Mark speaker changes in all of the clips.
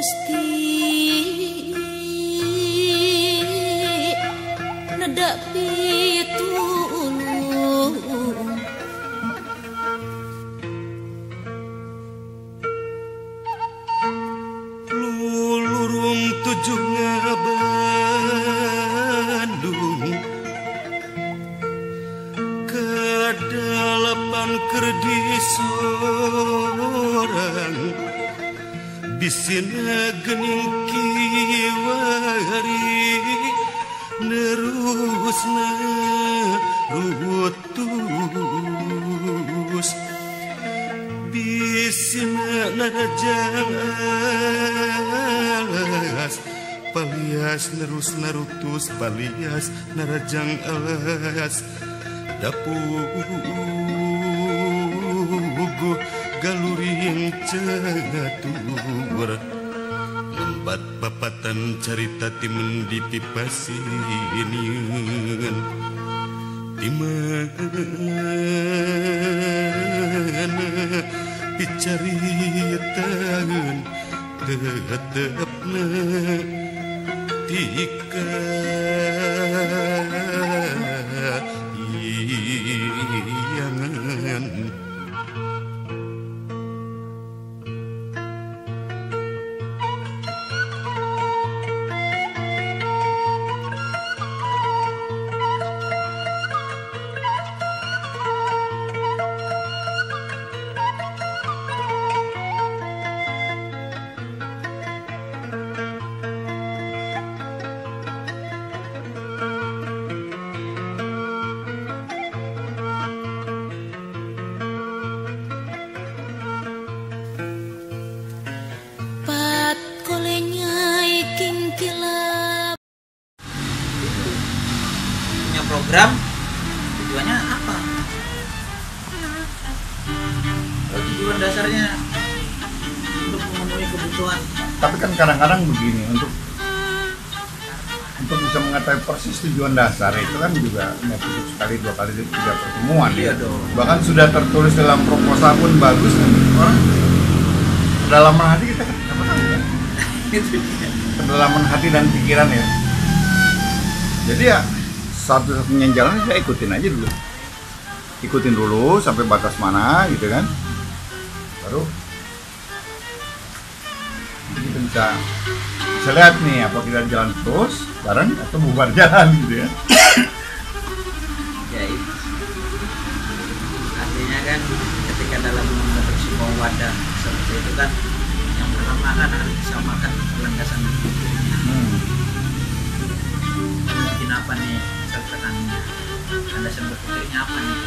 Speaker 1: Gusti nedak pitulung
Speaker 2: lulurung tujuh ngabandung kedalapan kerdis sorang bisina gening kiwari nerusna rutus bisina narajas palias nerusna rutus palias narajang alas dapuguh galuring catur lembat papatan carita timen di pipasinian dimana picaritaan tetepna tika iyangan
Speaker 3: program tujuannya apa? Tujuan dasarnya untuk memenuhi kebutuhan.
Speaker 4: Tapi kan kadang-kadang begini untuk bisa mengetahui persis tujuan dasar itu kan juga cukup sekali, 2 kali, 3 pertemuan.
Speaker 3: Iya
Speaker 4: ya.
Speaker 3: dong.
Speaker 4: Bahkan sudah tertulis dalam proposal pun bagus kan. Orang kedalaman hati kita kan apa tahu kan? Kedalaman hati dan pikiran ya. Jadi ya satu-satunya jalan saya ikutin aja dulu. Ikutin dulu sampai batas mana gitu kan. Baru kita bisa lihat nih apa kita jalan terus bareng atau bubar jalan gitu ya.
Speaker 3: Ya itu. Artinya kan ketika dalam membentuk sebuah wadah seperti itu kan yang pertama kan harus disamakan landasan berpikirnya. Mungkin apa nih misalkan landasan berpikirnya apa nih?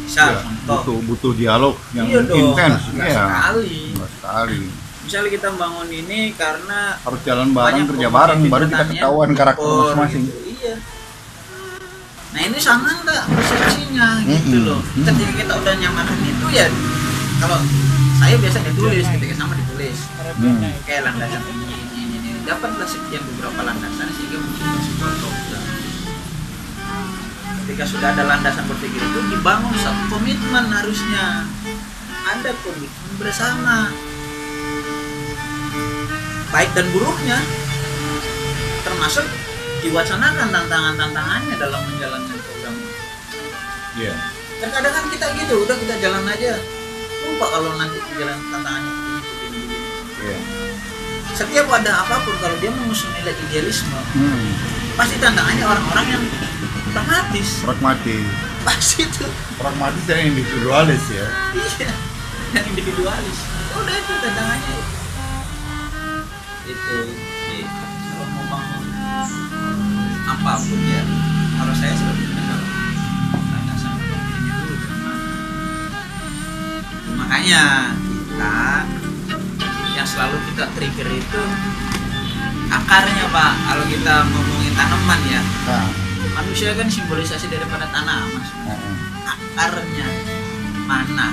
Speaker 3: Misal
Speaker 4: Ya,
Speaker 3: contoh
Speaker 4: butuh dialog yang
Speaker 3: iya dong,
Speaker 4: intens
Speaker 3: nggak
Speaker 4: ya.
Speaker 3: sekali.
Speaker 4: Nggak sekali.
Speaker 3: Misalnya kita bangun ini karena
Speaker 4: Harus jalan bareng,
Speaker 3: banyak
Speaker 4: kerja
Speaker 3: komoditi
Speaker 4: bareng, baru kita
Speaker 3: pertanian
Speaker 4: ketahuan karakter
Speaker 3: impor
Speaker 4: masing-masing.
Speaker 3: gitu. Iya. Nah ini sama nggak persepsinya gitu loh. Ketika kita udah nyamakan itu ya, kalau saya biasanya tulis ketika sama ditulis. Kayak landasan ini. Dapatlah sekian beberapa landasan sehingga menjadi sebuah program. Ketika sudah ada landasan berpikir itu dibangun satu komitmen harusnya. Ada komitmen bersama. Baik dan buruknya, termasuk diwacanakan tantangan-tantangannya dalam menjalankan program.
Speaker 4: Iya.
Speaker 3: Terkadang kan kita gitu, udah kita jalan aja, lupa kalau nanti jalan tantangannya begini.
Speaker 4: Iya.
Speaker 3: Setiap wadah apapun kalau dia mengusung nilai idealisme, pasti tantangannya orang-orang yang pragmatis.
Speaker 4: Pragmatis.
Speaker 3: Pasti itu.
Speaker 4: Pragmatis dan individualis ya.
Speaker 3: Iya, yang individualis. Udah itu tantangannya. Itu jadi kalau mau bangun apapun ya, kalau saya selalu mengenal landasan berpikirnya dulu dari mana. Makanya kita yang selalu kita trigger itu akarnya, Pak. Kalau kita ngomongin tanaman ya,
Speaker 4: Nah,
Speaker 3: manusia kan simbolisasi daripada tanah, Mas. Akarnya mana?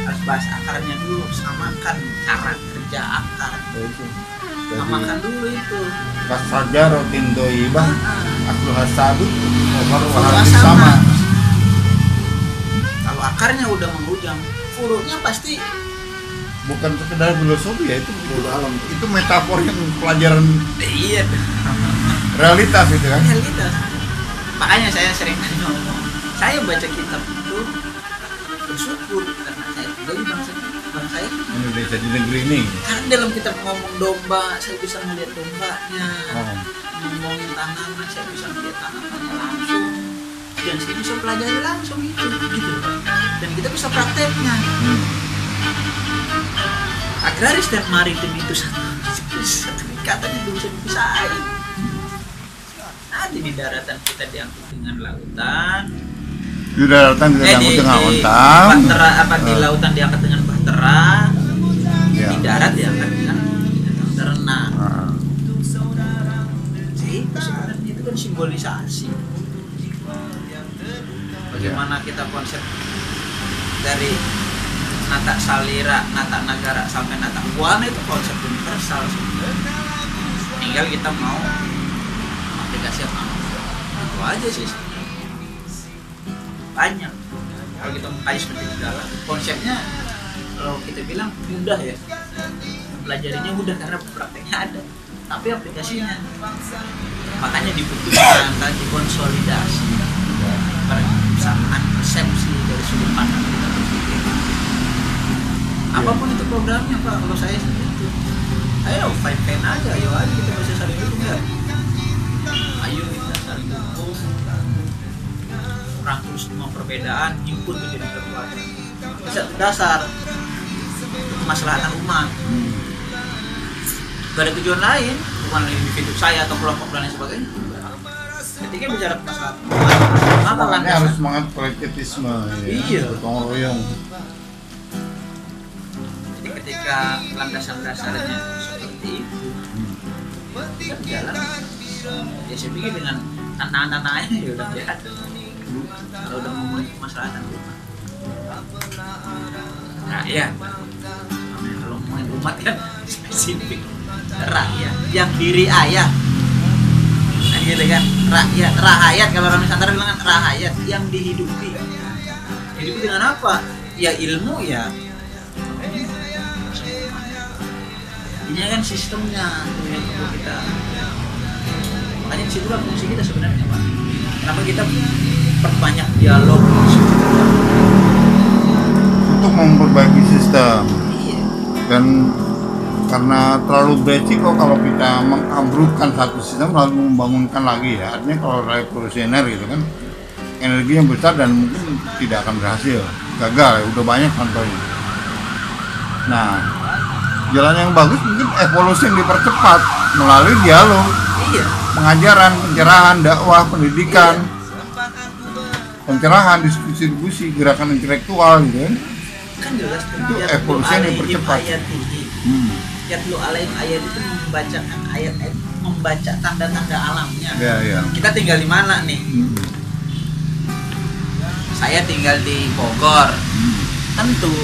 Speaker 3: Harus bahas akarnya dulu, samakan cara kerja akar.
Speaker 4: itu.
Speaker 3: Samakan dulu itu.
Speaker 4: Pas saja rotin doibah, aku hasadu, baru
Speaker 3: Furu'nya
Speaker 4: harus sama.
Speaker 3: Kalau akarnya udah menghujam, furu'nya pasti
Speaker 4: bukan sekedar filosofi ya, itu dalam, itu metafor yang pelajaran
Speaker 3: Iya,
Speaker 4: realitas itu kan.
Speaker 3: realitas. Makanya saya sering ngomong, saya baca kitab itu bersyukur karena saya tinggal di bangsa ini.
Speaker 4: Indonesia di negeri ini.
Speaker 3: Karena dalam kitab ngomong domba, saya bisa melihat dombanya.
Speaker 4: Oh.
Speaker 3: Ngomongin tanaman, saya bisa melihat tanamannya langsung. Dan saya bisa pelajari langsung itu, gitu. Dan kita bisa prakteknya. Agraris dan maritim itu satu ikatan itu bisa dipisahin. Nanti di daratan kita diangkut dengan lautan.
Speaker 4: Di daratan kita diangkut dengan lautan.
Speaker 3: Bahtera apa di lautan diangkat dengan bahtera.
Speaker 4: Ya.
Speaker 3: Di darat diangkat dengan renang. Jadi sebenarnya itu kan simbolisasi. Bagaimana kita konsep dari Nata Salira, Nata Nagara sampai Nata Buana itu konsep universal sebenarnya. Tinggal kita mau aplikasi apa itu aja sih. Banyak kalau kita mengkaji seperti itu dalam konsepnya, kalau kita bilang mudah ya, pelajarinya mudah karena prakteknya ada, tapi aplikasinya makanya dibutuhkan tadi konsolidasi persamaan persepsi dari sudut pandang kita berpikir. Apapun itu programnya Pak, kalau saya seperti itu, ayo fine aja, ayo kita bisa saling dukung ya, ayo kita saling dukung, rangkul semua perbedaan, himpun menjadi kekuatan. Bisa dasar kemaslahatan umat. Gak ada tujuan lain, bukan individu saya atau kelompok dan lain sebagainya. Ketika bicara kemaslahatan umat, maka
Speaker 4: harus semangat kolektivisme,
Speaker 3: iya,
Speaker 4: gotong royong.
Speaker 3: Jadi ketika landasan-dasarnya seperti itu, kita berjalan. Ya saya pikir dengan tantangan-tantangannya ya udah biasa. Kalau udah ngomongin kemaslahatan umat, rakyat. Kalau ngomongin umat kan spesifik rakyat yang diri ayah. Nah gitu kan, rakyat kalau orang Nusantara bilang kan rakyat yang dihidupi. Hidupi dengan apa? Ya ilmu ya. Ini kan sistemnya yang perlu kita. Makanya disitulah fungsi kita sebenarnya Pak. Kenapa kita perbanyak dialog
Speaker 4: untuk memperbaiki sistem.
Speaker 3: Iya.
Speaker 4: Dan karena terlalu beresiko kalau kita mengambrukkan satu sistem lalu membangunkan lagi ya, artinya kalau revolusioner gitu kan energinya besar dan mungkin tidak akan berhasil, gagal ya, udah banyak contohnya. Nah, jalan yang bagus mungkin evolusi yang dipercepat melalui dialog,
Speaker 3: Iya.
Speaker 4: pengajaran, pencerahan, dakwah, pendidikan, pencerahan, diskusi, gerakan intelektual gitu
Speaker 3: Kan jelas
Speaker 4: itu evolusi yang dipercepat.
Speaker 3: Yatlu alaihim ayat itu membacakan ayat-ayat, membaca tanda-tanda alamnya.
Speaker 4: Ya.
Speaker 3: Kita tinggal di mana nih? Saya tinggal di Bogor. Tentu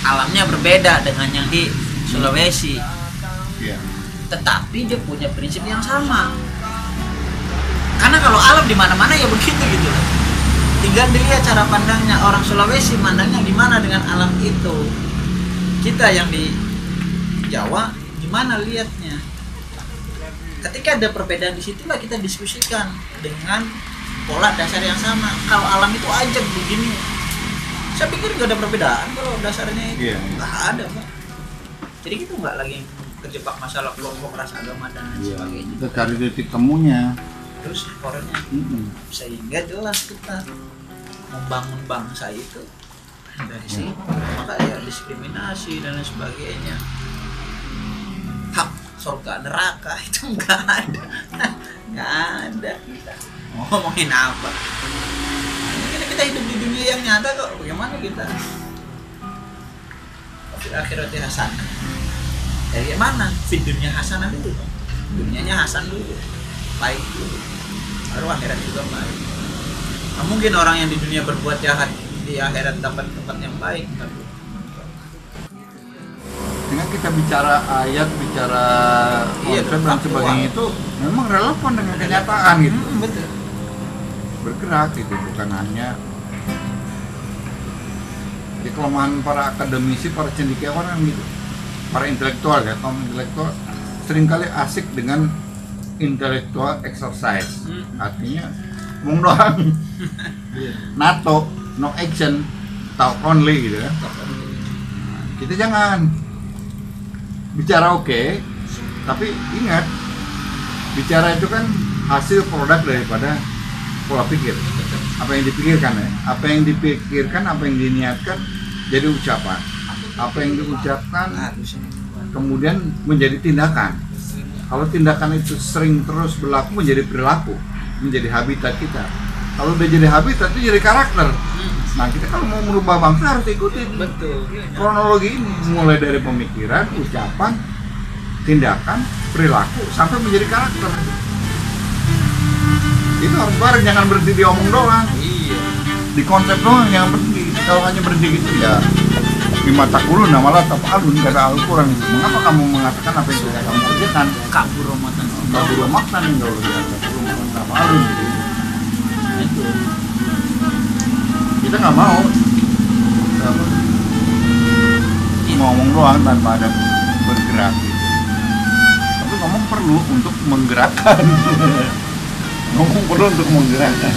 Speaker 3: alamnya berbeda dengan yang di Sulawesi.
Speaker 4: Ya.
Speaker 3: Tetapi dia punya prinsip yang sama. Karena kalau alam di mana-mana ya begitu gitu. Tinggal dilihat cara pandangnya orang Sulawesi, mandangnya gimana dengan alam itu. Kita yang di Jawa gimana lihatnya. Ketika ada perbedaan di situlah kita diskusikan dengan pola dasar yang sama. Kalau alam itu ajak begini, saya pikir nggak ada perbedaan kalau dasarnya itu. Nggak ada Pak. Jadi kita nggak lagi terjebak masalah kelompok, ras, agama dan lain sebagainya.
Speaker 4: Kita cari titik temunya.
Speaker 3: Terus korenya sehingga jelas kita membangun bangsa itu dari sini. Maka ya diskriminasi dan lain sebagainya, hak surga neraka itu nggak ada. Kita ngomongin apa? Kita hidup di dunia yang nyata kok. Bagaimana kita fil akhirati hasanah? Dari mana? Fid dunia hasanah itu. Dunianya hasan dulu, baik dulu, baru akhirat juga baik. Nah, mungkin orang yang di dunia berbuat jahat di akhirat dapat tempat yang baik.
Speaker 4: Dengan kita bicara ayat, bicara konsep dan sebagainya itu memang relevan dengan kenyataan gitu.
Speaker 3: Betul.
Speaker 4: Bergerak gitu, bukan hanya. Jadi kelemahan para akademisi, para cendekiawan kan gitu. Para intelektual ya, kaum intelektual seringkali asik dengan intellectual exercise. Artinya ngomong doang. NATO, no action, talk only gitu ya. Kita jangan bicara oke, tapi ingat bicara itu kan hasil produk daripada pola pikir. Apa yang dipikirkan ya, apa yang dipikirkan, apa yang diniatkan jadi ucapan. Apa yang diucapkan kemudian menjadi tindakan. Kalau tindakan itu sering terus berlaku menjadi perilaku, menjadi habitat kita. Kalau udah jadi habitat itu jadi karakter. Nah kita kalau mau merubah bangsa harus ikutin kronologi ini, mulai dari pemikiran, ucapan, tindakan, perilaku sampai menjadi karakter. Itu harus bareng, jangan berhenti di omong doang.
Speaker 3: Iya.
Speaker 4: Di konsep doang jangan berhenti. Kalau hanya berhenti gitu ya bima takulun malah tafalun kata Al-Quran. Mengapa kamu mengatakan apa yang sudah kamu kerjakan?
Speaker 3: Kabur makna.
Speaker 4: Kabur makna nih kalau dia takulun malah tafalun gitu.
Speaker 3: Itu.
Speaker 4: Kita nggak mau apa, ngomong doang tanpa ada bergerak gitu. Tapi ngomong perlu untuk menggerakkan. Ngomong perlu untuk menggerakkan.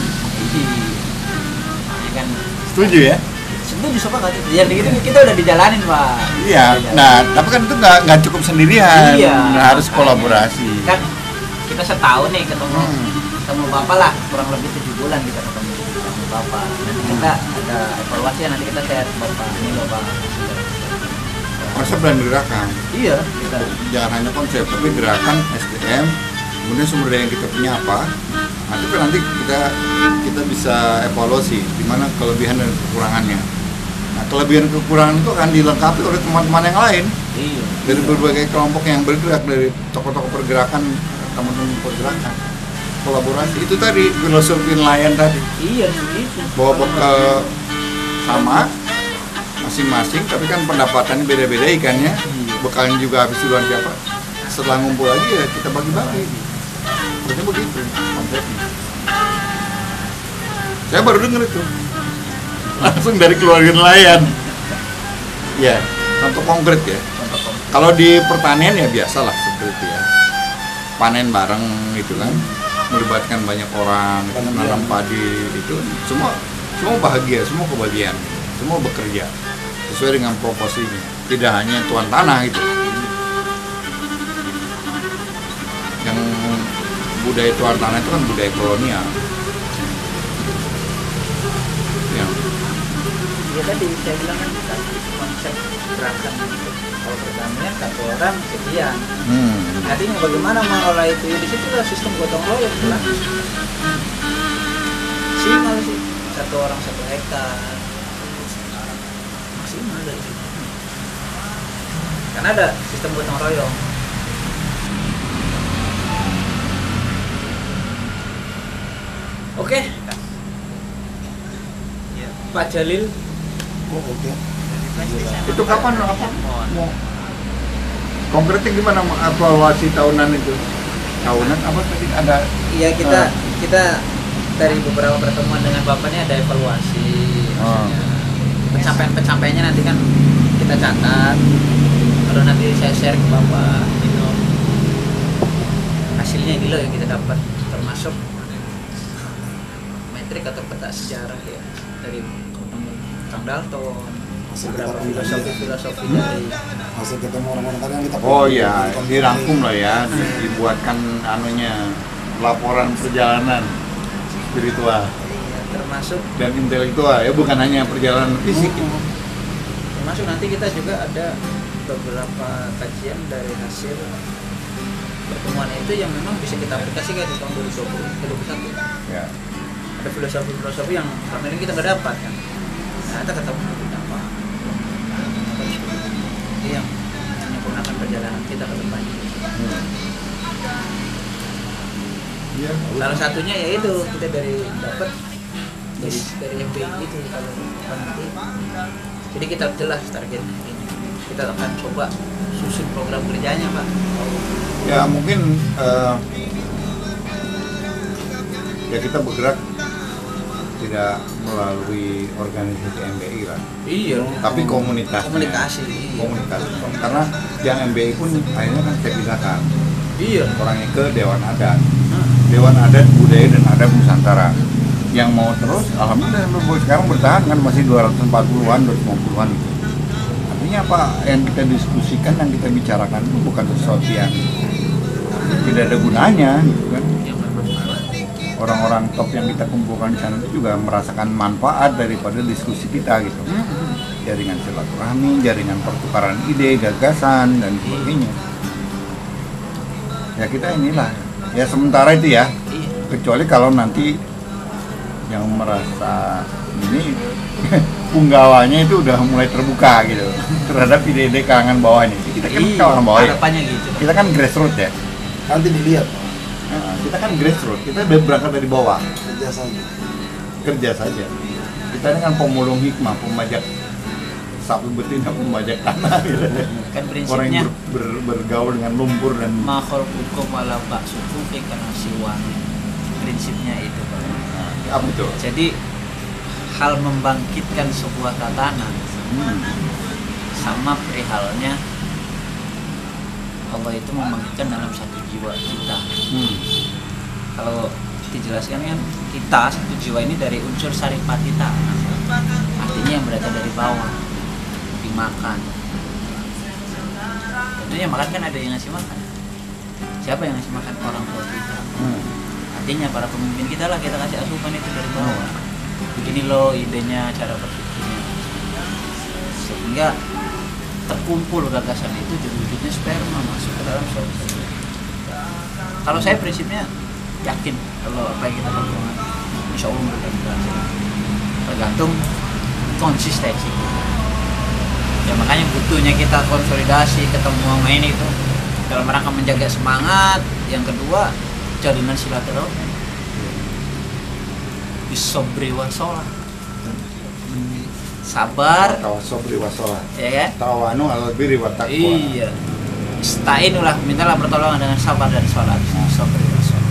Speaker 3: Iya kan.
Speaker 4: Setuju ya?
Speaker 3: Setuju siapa nggak itu? Ya gitu kita udah dijalanin Pak.
Speaker 4: Iya. Nah, tapi kan itu nggak cukup sendirian.
Speaker 3: Iya.
Speaker 4: Harus kolaborasi.
Speaker 3: Kan kita setahun nih ketemu Bapak lah, kurang lebih 7 bulan kita ketemu Bapak. Nanti kita ada evaluasi, nanti kita share Bapak ini Bapak.
Speaker 4: Konsep dan gerakan.
Speaker 3: Iya. Kita.
Speaker 4: Jangan hanya konsep, tapi gerakan SDM. Kemudian sumber daya yang kita punya apa? Nanti kita bisa evaluasi di mana kelebihan dan kekurangannya. Nah, kelebihan dan kekurangan itu akan dilengkapi oleh teman-teman yang lain.
Speaker 3: Iya.
Speaker 4: Dari berbagai kelompok yang bergerak, dari tokoh-tokoh pergerakan, teman-teman pergerakan. Kolaborasi itu tadi filosofi nelayan tadi.
Speaker 3: Iya, begitu.
Speaker 4: Bawa bekal sama masing-masing, tapi kan pendapatannya beda-beda ikannya. Bekalnya juga habis duluan siapa? Setelah ngumpul lagi ya kita bagi-bagi. Seperti begitu konsepnya. Saya baru dengar itu langsung dari keluarga nelayan. Ya, contoh konkret ya. Kalau di pertanian ya biasalah seperti itu ya. Panen bareng gitu kan, melibatkan banyak orang, menanam padi itu semua bahagia, semua kebahagiaan, semua bekerja sesuai dengan proporsinya. Tidak hanya tuan tanah itu. Yang budaya tuan tanah itu kan budaya kolonial.
Speaker 3: Ya tadi saya bilang kan konsep gerakan kalau perdamaian satu orang sekian. Artinya bagaimana mengelola itu ya di situ lah sistem gotong royong lah. Maksimal sih satu orang 1 hektar maksimal dari situ. Karena ada sistem gotong royong. Oke. Pak Jalil.
Speaker 4: Oke. Itu kapan mau konkretnya gimana evaluasi tahunan itu? Tahunan apa tadi ada?
Speaker 3: Iya kita dari beberapa pertemuan dengan bapaknya ada evaluasi. Pencapaiannya nanti kan kita catat. Kalau nanti saya share ke bapak, gitu. Hasilnya ini loh yang kita dapat, termasuk metrik atau peta sejarah ya dari Kang Dalton. Beberapa filosofi dari
Speaker 1: hasil ketemu orang-orang tadi yang kita
Speaker 4: dirangkum lah ya, dibuatkan laporan perjalanan spiritual
Speaker 3: termasuk
Speaker 4: dan intelektual ya, bukan hanya perjalanan fisik.
Speaker 3: Termasuk nanti kita juga ada beberapa kajian dari hasil pertemuan itu yang memang bisa kita aplikasikan di tahun 2021.
Speaker 4: Ya.
Speaker 3: Ada filosofi yang selama ini kita nggak dapat kan. Nah, kita ketemu apa? Ini yang menyempurnakan perjalanan kita ke depan.
Speaker 4: Ya.
Speaker 3: Salah satunya yaitu kita dapat dari FPI itu kalau nanti. Jadi kita jelas targetnya ini. Kita akan coba susun program kerjanya, Pak.
Speaker 4: Ya mungkin ya kita bergerak tidak melalui organisasi MBI kan,
Speaker 3: Iya.
Speaker 4: tapi komunitas.
Speaker 3: Komunikasi.
Speaker 4: Komunitas. Karena yang MBI pun akhirnya kan saya pisahkan.
Speaker 3: Iya.
Speaker 4: Orangnya ke Dewan Adat. Dewan Adat Budaya dan Adat Nusantara. Yang mau terus, alhamdulillah sampai sekarang bertahan kan masih 240-an, 250-an gitu. Artinya apa yang kita diskusikan, yang kita bicarakan itu bukan sesuatu yang tidak ada gunanya gitu kan. Orang-orang top yang kita kumpulkan di sana itu juga merasakan manfaat daripada diskusi kita gitu. Jaringan silaturahmi, jaringan pertukaran ide, gagasan dan sebagainya. Ya kita inilah, ya sementara itu ya. Kecuali kalau nanti yang merasa ini punggawanya itu udah mulai terbuka gitu terhadap ide-ide kalangan bawah ini. Kita kan kalangan bawah ya.
Speaker 3: Gitu.
Speaker 4: Kita kan grassroots ya.
Speaker 1: Nanti dilihat
Speaker 4: Kita kan grassroots, kita berangkat dari bawah. Kerja saja. Kita ini kan pemulung hikmah, pembajak sapi betina, pembajak tanah gitu.
Speaker 3: Kan prinsipnya
Speaker 4: Orang yang bergaul dengan lumpur dan
Speaker 3: makhluk hukum ala baksuku karena siwangi. Prinsipnya itu Pak.
Speaker 4: apa betul.
Speaker 3: Jadi hal membangkitkan sebuah tatanan sama perihalnya Allah itu membangkitkan dalam satu jiwa kita. Kalau dijelaskan kan kita satu jiwa ini dari unsur saripatita, artinya yang berada dari bawah dimakan. Tentunya makan kan ada yang ngasih makan. Siapa yang ngasih makan? Orang tua kita. Artinya para pemimpin kita lah, kita kasih asupan itu dari bawah. Begini loh idenya, cara berpikirnya, sehingga terkumpul gagasan itu jadi wujudnya sperma masuk ke dalam suatu. Kalau saya prinsipnya yakin kalau apa yang kita lakukan insya Allah berhasil, tergantung konsistensi. Ya makanya butuhnya kita konsolidasi, ketemu sama ini itu dalam rangka menjaga semangat. Yang kedua, jalinan silaturahmi, bisobri wasolah, sabar,
Speaker 4: tawasobri wasolah,
Speaker 3: ya kan?
Speaker 4: tawanu alal birri wat taqwa.
Speaker 3: Iya. Istainulah, mintalah pertolongan dengan sabar dan sholat. Bisobri wasolah.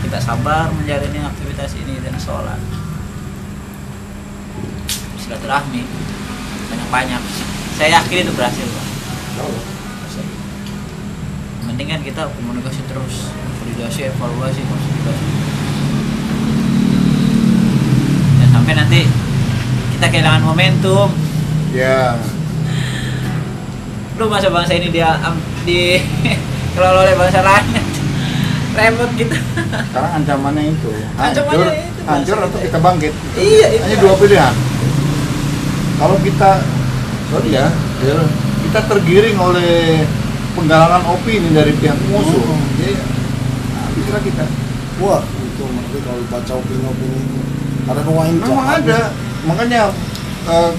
Speaker 3: Kita sabar menjalani aktivitas ini dan sholat. Silaturahmi banyak-banyak. Saya yakin itu berhasil, Pak. Yang penting kan kita komunikasi terus, konsolidasi, evaluasi, konsolidasi. Dan sampai nanti kita kehilangan momentum.
Speaker 4: Ya,
Speaker 3: Lu masa bangsa ini dia dikelola oleh bangsa lain. Repot kita.
Speaker 4: sekarang ancamannya itu
Speaker 3: Ancamannya itu,
Speaker 4: hancur
Speaker 3: bangsa
Speaker 4: atau
Speaker 3: kita.
Speaker 4: kita bangkit.
Speaker 3: Iya, itu.
Speaker 4: Hanya dua pilihan. Kalau kita, sorry ya, kita tergiring oleh penggalangan opini dari pihak musuh, jadi habislah kita.
Speaker 1: Wah, itu nanti kalau baca opini-opini itu ada nuain
Speaker 4: Memang ada, makanya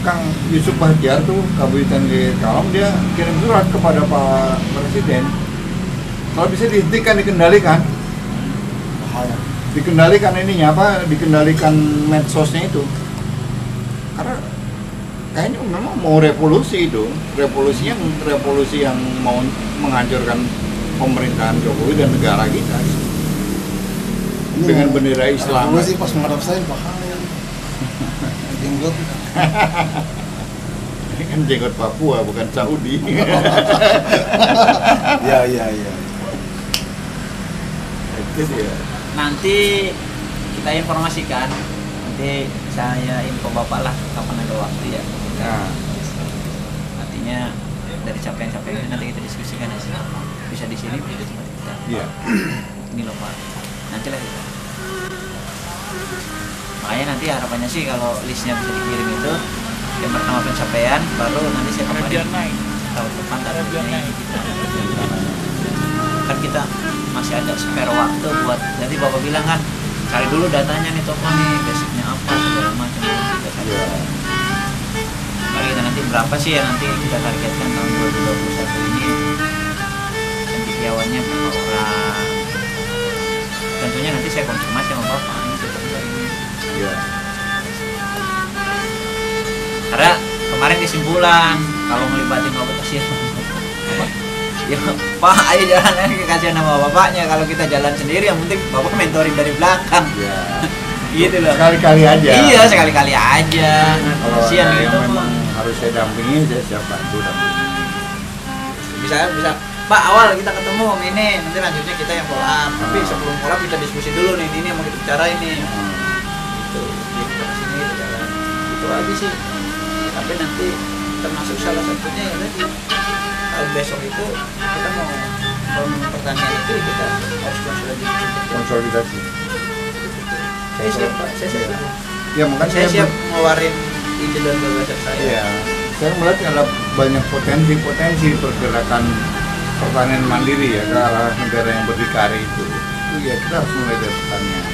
Speaker 4: Kang Yusuf Bahtiar tuh Kabupaten di Kalam dia kirim surat kepada Pak Presiden. Kalau bisa dihentikan, dikendalikan,
Speaker 1: bahaya.
Speaker 4: dikendalikan ininya apa, dikendalikan medsosnya itu. Karena kayaknya memang mau revolusi itu, revolusi yang mau menghancurkan pemerintahan Jokowi dan negara kita
Speaker 1: Ini
Speaker 4: dengan
Speaker 1: mau-
Speaker 4: bendera Islam.
Speaker 1: Gue sih pas menghadap saya bahaya. Jenggot.
Speaker 4: Ini kan jenggot Papua bukan Saudi.
Speaker 1: Ya.
Speaker 4: Itu dia.
Speaker 3: Nanti kita informasikan, nanti saya info bapak lah kapan ada waktu ya.
Speaker 4: Nah,
Speaker 3: Artinya dari capaian-capaian ini nanti kita diskusikan hasilnya. Bisa di sini, bisa di tempat kita.
Speaker 4: iya.
Speaker 3: Ini loh Pak, nanti lah kita. Makanya nanti harapannya sih kalau listnya bisa dikirim itu yang pertama pencapaian, baru nanti saya kabarin tahun depan targetnya kita. Kan kita masih ada spare waktu buat, jadi bapak bilang kan cari dulu datanya nih toko nih, basicnya apa segala macam. Kita cari.
Speaker 4: Iya.
Speaker 3: Mari kita nanti berapa sih yang nanti kita targetkan tahun 2021 ini, cendekiawannya berapa orang. Tentunya nanti saya konfirmasi sama bapak ini seperti ini.
Speaker 4: Iya.
Speaker 3: Karena kemarin kesimpulan kalau ngelibatin bapak kasihan. Ya Pak, ayo jalan kasihan sama bapaknya. Kalau kita jalan sendiri yang penting bapak mentoring dari belakang.
Speaker 4: Iya.
Speaker 3: gitu loh.
Speaker 4: Sekali-kali aja.
Speaker 3: Iya, sekali-kali aja.
Speaker 4: Kalau
Speaker 3: Kasihan
Speaker 4: ada
Speaker 3: gitu.
Speaker 4: yang memang harus saya dampingi, saya siap bantu dampingi.
Speaker 3: Bisa Pak, awal kita ketemu ini, nanti lanjutnya kita yang follow up. Tapi sebelum follow up kita diskusi dulu nih, ini yang mau kita bicarain nih. Gitu, kita kesini kita jalan. Itu aja sih. Tapi nanti termasuk salah satunya ya tadi. Kalau besok itu kita mau pertanian itu kita harus
Speaker 4: Konsolidasi.
Speaker 3: Saya siap Pak, saya siap.
Speaker 4: Ya makanya
Speaker 3: Saya siap ngeluarin ide dan gagasan saya.
Speaker 4: Iya, saya melihat ada banyak potensi pergerakan pertanian mandiri ya ke arah negara yang berdikari itu. Ya kita harus mulai dari pertanian.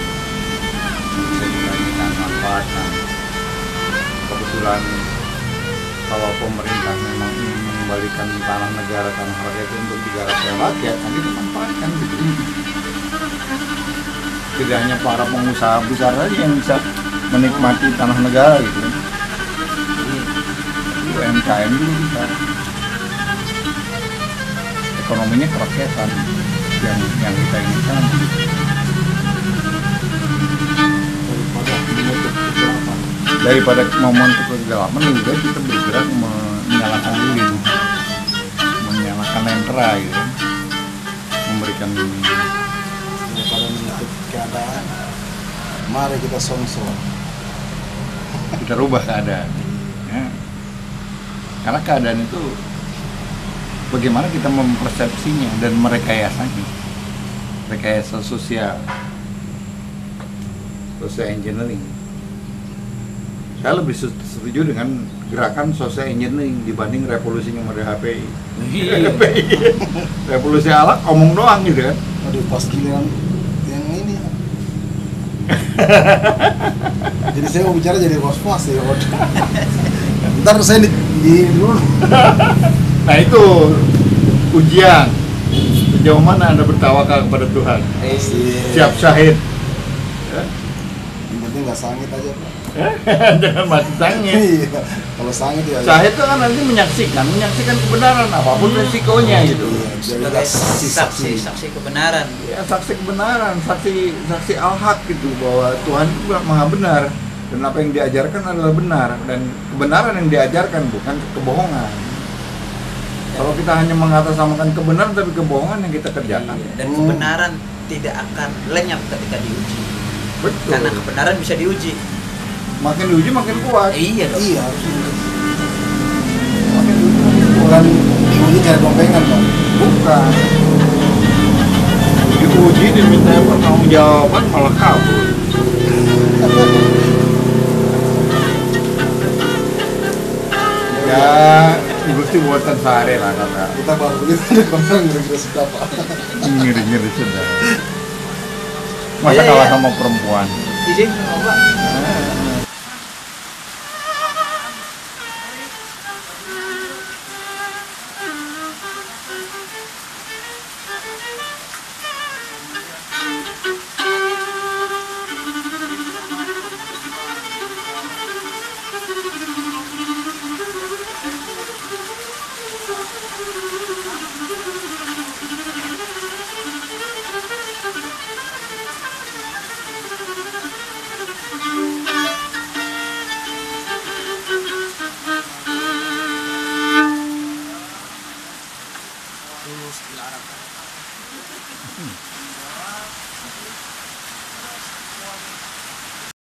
Speaker 4: Bisa dibandingkan manfaatkan. Kebetulan kalau pemerintah memang ingin mengembalikan tanah negara, tanah rakyat itu untuk digarap oleh rakyat, nanti dimanfaatkan gitu. Tidak hanya para pengusaha besar saja yang bisa menikmati tanah negara gitu. UMKM juga bisa. Ekonominya kerakyatan yang kita inginkan. Daripada menutup kegelapan, lebih baik kita bergerak menyalakan lilin, menyalakan lentera gitu, memberikan
Speaker 1: Daripada menutup keadaan, mari kita song-song.
Speaker 4: kita rubah keadaan. Ya. Karena keadaan itu bagaimana kita mempersepsinya dan merekayasanya, rekayasa sosial engineering. Saya lebih setuju dengan gerakan social engineering dibanding revolusinya model HPI. Revolusi alat omong doang gitu kan.
Speaker 1: Aduh, pas giliran yang ini. Jadi saya mau bicara jadi kosmos ya. Ntar saya di dulu.
Speaker 4: Nah itu ujian. Sejauh mana Anda bertawakal kepada Tuhan? Siap syahid. Ya?
Speaker 1: Yang penting nggak sangit aja Pak.
Speaker 4: Jangan mati sangit.
Speaker 1: Iya. Kalau sangit ya.
Speaker 4: Syahid itu kan nanti menyaksikan kebenaran apapun resikonya gitu.
Speaker 3: Sebagai saksi kebenaran.
Speaker 4: Ya saksi kebenaran, saksi al-haq gitu bahwa Tuhan itu maha benar dan apa yang diajarkan adalah benar dan kebenaran yang diajarkan bukan kebohongan. Kalau kita hanya mengatasnamakan kebenaran tapi kebohongan yang kita kerjakan.
Speaker 3: Dan kebenaran tidak akan lenyap ketika diuji.
Speaker 4: Betul.
Speaker 3: Karena kebenaran bisa diuji.
Speaker 4: Makin diuji makin kuat.
Speaker 3: Iya dong.
Speaker 1: Iya harus gitu. Makin dulu bukan diuji cari dompengan Pak.
Speaker 4: Bukan. Diuji diminta pertanggungjawaban malah kabur. Ya, Gusti buatan sehari lah kata.
Speaker 1: Kita baru begitu ada konten ngeri-ngeri sudah Pak.
Speaker 4: Ngeri-ngeri sudah. Masa
Speaker 3: Iya,
Speaker 4: kalah
Speaker 3: iya.
Speaker 4: sama perempuan.
Speaker 3: Izin sama Pak.
Speaker 4: Nah,